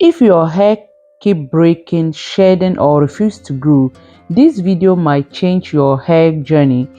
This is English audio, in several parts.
If your hair keep breaking, shedding, or refuse to grow, this video might change your hair journey.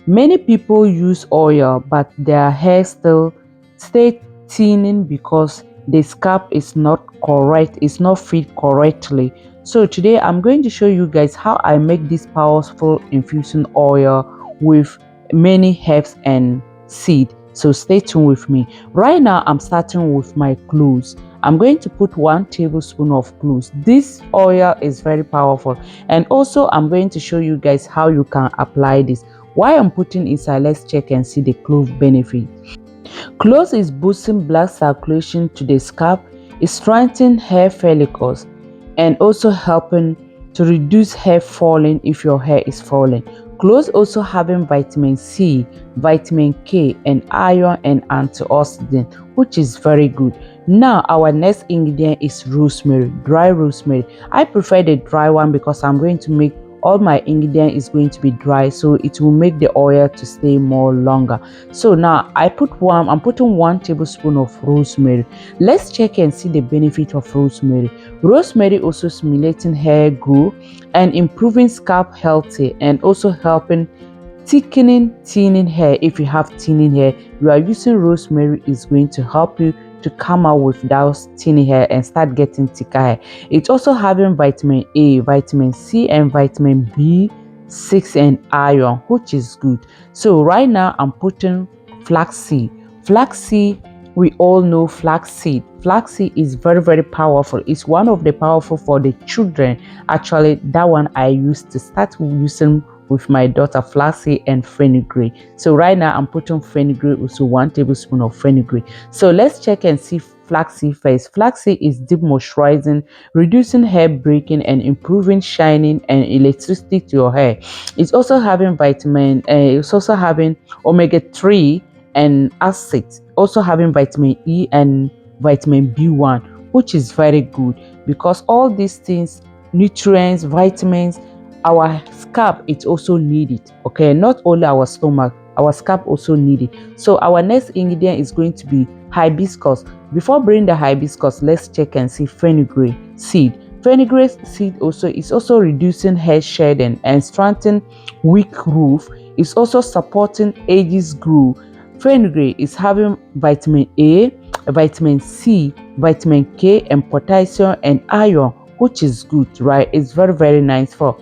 Many people use oil, but their hair still stay thinning because the scalp is not correct, it's not fit correctly. So today I'm going to show you guys how I make this powerful infusing oil with many herbs and seed. So stay tuned with me. Right now I'm starting with my cloves. I'm going to put 1 tablespoon of cloves. This oil is very powerful, and also I'm going to show you guys how you can apply this. Why I'm putting inside, let's check and see the clove benefit. Cloves is boosting blood circulation to the scalp, is strengthening hair follicles, and also helping to reduce hair falling if your hair is falling. Cloves also having vitamin C, vitamin K, and iron and antioxidant, which is very good. Now our next ingredient is rosemary, dry rosemary. I prefer the dry one because I'm going to make all my ingredient is going to be dry, so it will make the oil to stay more longer. So now I'm putting 1 tablespoon of rosemary. Let's check and see the benefit of rosemary. Rosemary also stimulating hair growth and improving scalp healthy, and also helping thinning hair. If you have thinning hair, you are using rosemary is going to help you to come out with that thinning hair and start getting thicker hair. It's also having vitamin A, vitamin C, and vitamin B6 and iron, which is good. So right now I'm putting flaxseed. Flaxseed, we all know flaxseed. Flaxseed is very powerful. It's one of the powerful for the children. Actually, that one I used to start using with my daughter, flaxseed and fenugreek. So right now I'm putting fenugreek, also 1 tablespoon of fenugreek. So let's check and see flaxseed first. Flaxseed is deep moisturizing, reducing hair breaking, and improving shining and electricity to your hair. It's also having it's also having omega-3 and acids, also having vitamin E and vitamin B1, which is very good because all these things, nutrients, vitamins, our scalp it also need it. Okay, not only our stomach, our scalp also need it. So our next ingredient is going to be hibiscus. Before bringing the hibiscus, let's check and see fenugreek seed. Fenugreek seed also is also reducing hair shedding and strengthening weak roof. It's also supporting ages growth. Fenugreek is having vitamin A, vitamin C, vitamin K, and potassium and iron, which is good, right? It's very nice for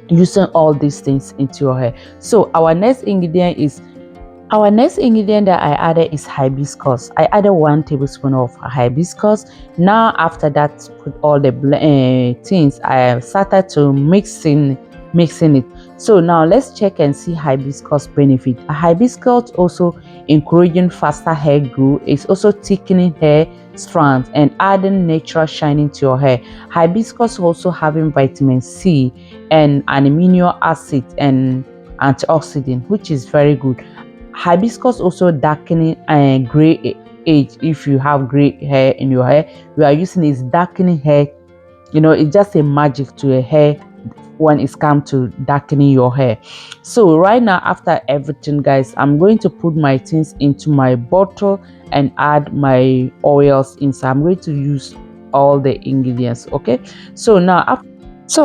using all these things into your hair. So our next ingredient that I added is hibiscus. I added 1 tablespoon of hibiscus. Now after that, put all the things, I started to mixing it. So now let's check and see hibiscus benefit. Hibiscus also encouraging faster hair growth. It's also thickening hair strands and adding natural shining to your hair. Hibiscus also having vitamin C and an amino acid and antioxidant, which is very good. Hibiscus also darkening and gray age. If you have gray hair in your hair, we are using is darkening hair. It's just a magic to a hair when it's come to darkening your hair. So right now, after everything, guys, I'm going to put my things into my bottle and add my oils inside. I'm going to use all the ingredients. Okay, so now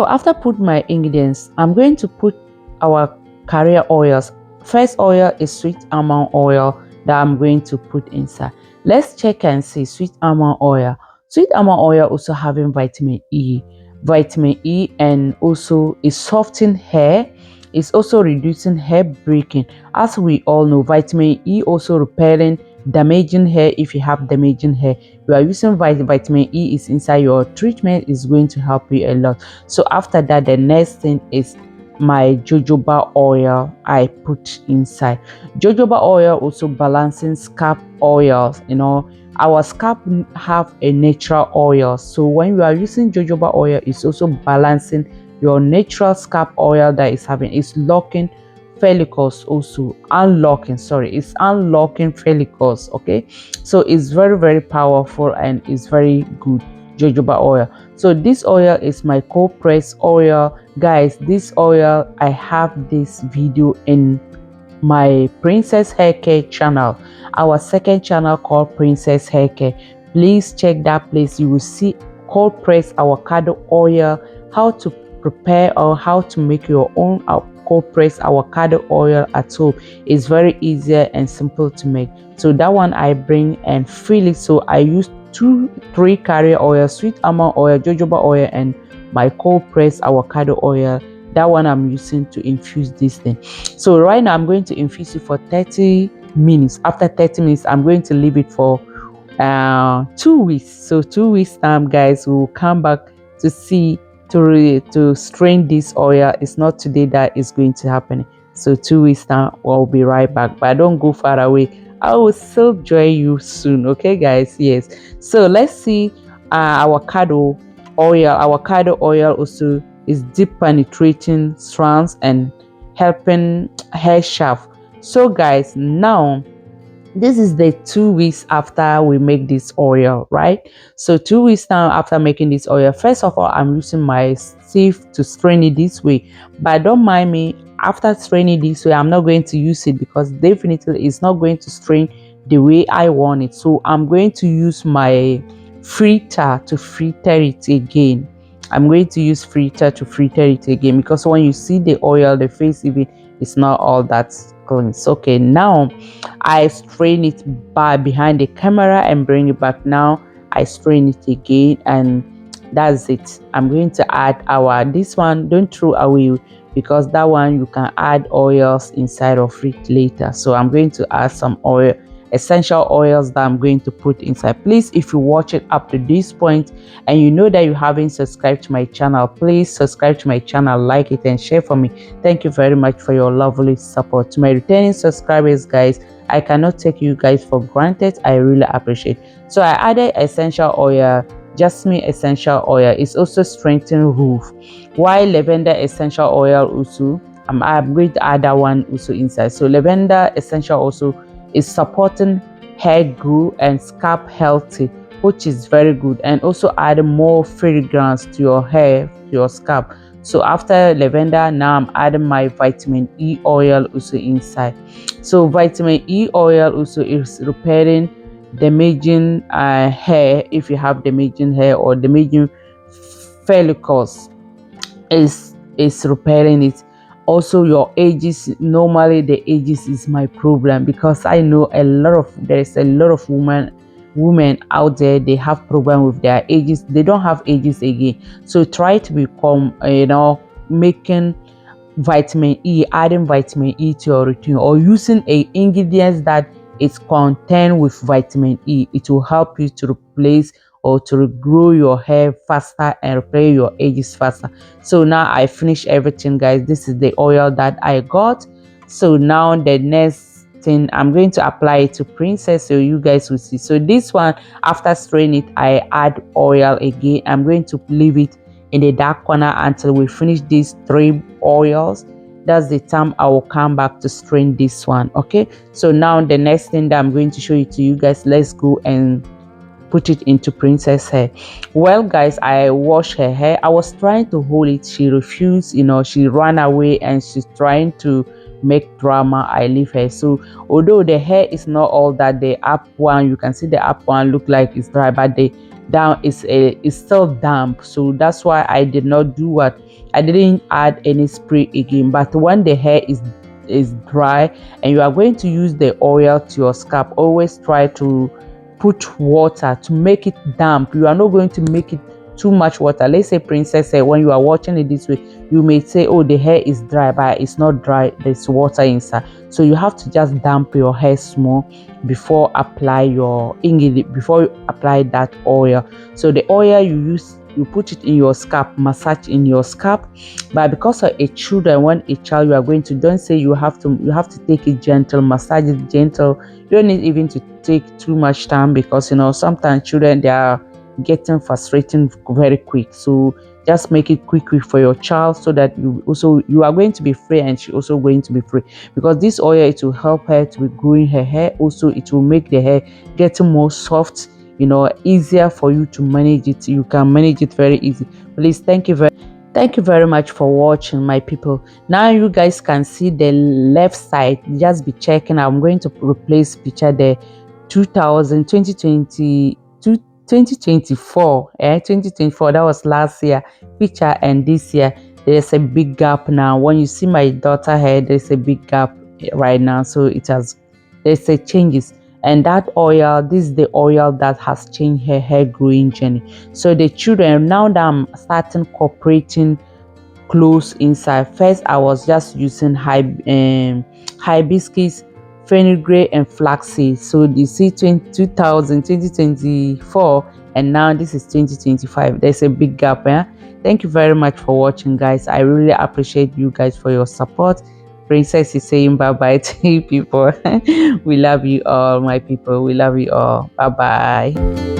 after put my ingredients, I'm going to put our carrier oils. First oil is sweet almond oil that I'm going to put inside. Let's check and see sweet almond oil. Sweet almond oil also having vitamin E, and also is softening hair. It's also reducing hair breaking. As we all know, vitamin E also repelling damaging hair. If you have damaging hair, you are using vitamin E is inside your treatment, is going to help you a lot. So after that, the next thing is my jojoba oil I put inside. Jojoba oil also balancing scalp oils. Our scalp have a natural oil, so when you are using jojoba oil, it's also balancing your natural scalp oil that is having. It's locking follicles, also it's unlocking follicles. Okay, so it's very powerful and it's very good, jojoba oil. So this oil is my cold press oil, guys. This oil, I have this video in my Princess Hair Care channel, our second channel called Princess Hair Care. Please check that place. You will see cold press avocado oil, how to prepare or how to make your own cold press avocado oil at home is very easier and simple to make. So that one I bring and fill it. So I use 3 carrier oil, sweet almond oil, jojoba oil, and my cold press avocado oil. That one I'm using to infuse this thing. So right now I'm going to infuse it for 30 minutes. After 30 minutes, I'm going to leave it for 2 weeks. So 2 weeks time, guys, we'll come back to see to strain this oil. It's not today that is going to happen. So 2 weeks time, we'll be right back. But don't go far away. I will still join you soon. Okay, guys. Yes. So let's see avocado oil. Avocado oil also is deep penetrating strands and helping hair shaft. So guys, now this is the 2 weeks after we make this oil, right? So 2 weeks now after making this oil, first of all, I'm using my sieve to strain it this way. But don't mind me, after straining this way, I'm not going to use it because definitely it's not going to strain the way I want it. So I'm going to use my fritter to fritter it again. I'm going to use fritter to fritter it again because when you see the oil, the face even is not all that clean. So okay, now I strain it by behind the camera and bring it back. Now I strain it again, and that's it. I'm going to add this one. Don't throw away because that one you can add oils inside of it later. So I'm going to add some essential oils that I'm going to put inside. Please, if you watch it up to this point and you know that you haven't subscribed to my channel, please subscribe to my channel, like it, and share for me. Thank you very much for your lovely support. To my returning subscribers, guys, I cannot take you guys for granted. I really appreciate. So I added essential oil, jasmine essential oil. It's also strengthening roof, while lavender essential oil also, I'm going to add that one also inside. So lavender essential also is supporting hair growth and scalp healthy, which is very good, and also add more fragrance to your hair, to your scalp. So after lavender, now I'm adding my vitamin E oil also inside. So vitamin E oil also is repairing damaging hair. If you have damaging hair or damaging follicles, is repairing it. Also your ages, normally the ages is my problem because I know there's a lot of women out there, they have problem with their ages. They don't have ages again. So try to become making vitamin E, adding vitamin E to your routine, or using a ingredients that is contained with vitamin E. It will help you to replace or to regrow your hair faster and repair your ages faster. So now I finished everything, guys. This is the oil that I got. So now the next thing, I'm going to apply it to princess so you guys will see. So this one, after straining it, I add oil again. I'm going to leave it in the dark corner until we finish these 3 oils. That's the time I will come back to strain this one. Okay, so now the next thing that I'm going to show you to you guys, let's go and put it into princess hair. Well, guys, I wash her hair. I was trying to hold it. She refused, she ran away and she's trying to make drama. I leave her. So although the hair is not all that, the up one, you can see the up one look like it's dry, but the down is still damp. So that's why I did not do what I didn't add any spray again. But when the hair is dry and you are going to use the oil to your scalp, always try to put water to make it damp. You are not going to make it too much water. Let's say princess hair, when you are watching it this way, you may say, oh, the hair is dry, but it's not dry, there's water inside. So you have to just damp your hair small before apply your ingredient, before you apply that oil. So the oil you use, you put it in your scalp, massage in your scalp. But because of a children, when a child, you are going to, don't say you have to take it gentle, massage it gentle. You don't need even to take too much time because sometimes children, they are getting frustrating very quick. So just make it quick for your child so that you are going to be free and she also going to be free, because this oil, it will help her to be growing her hair. Also it will make the hair getting more soft, easier for you to manage it. You can manage it very easy. Please, thank you very much for watching, my people. Now you guys can see the left side. Just be checking. I'm going to replace picture the 2020 2024, 2024, that was last year picture, and this year there's a big gap now. When you see my daughter hair, there's a big gap right now, so there's a changes. And that oil, this is the oil that has changed her hair growing journey. So the children, now that I'm starting cooperating cloves inside, first I was just using hibiscus, fenugreek and flaxseed. So you see 2024, and now this is 2025. There's a big gap. Thank you very much for watching, guys. I really appreciate you guys for your support. Princess is saying bye bye to you people. We love you all, my people. We love you all. Bye bye.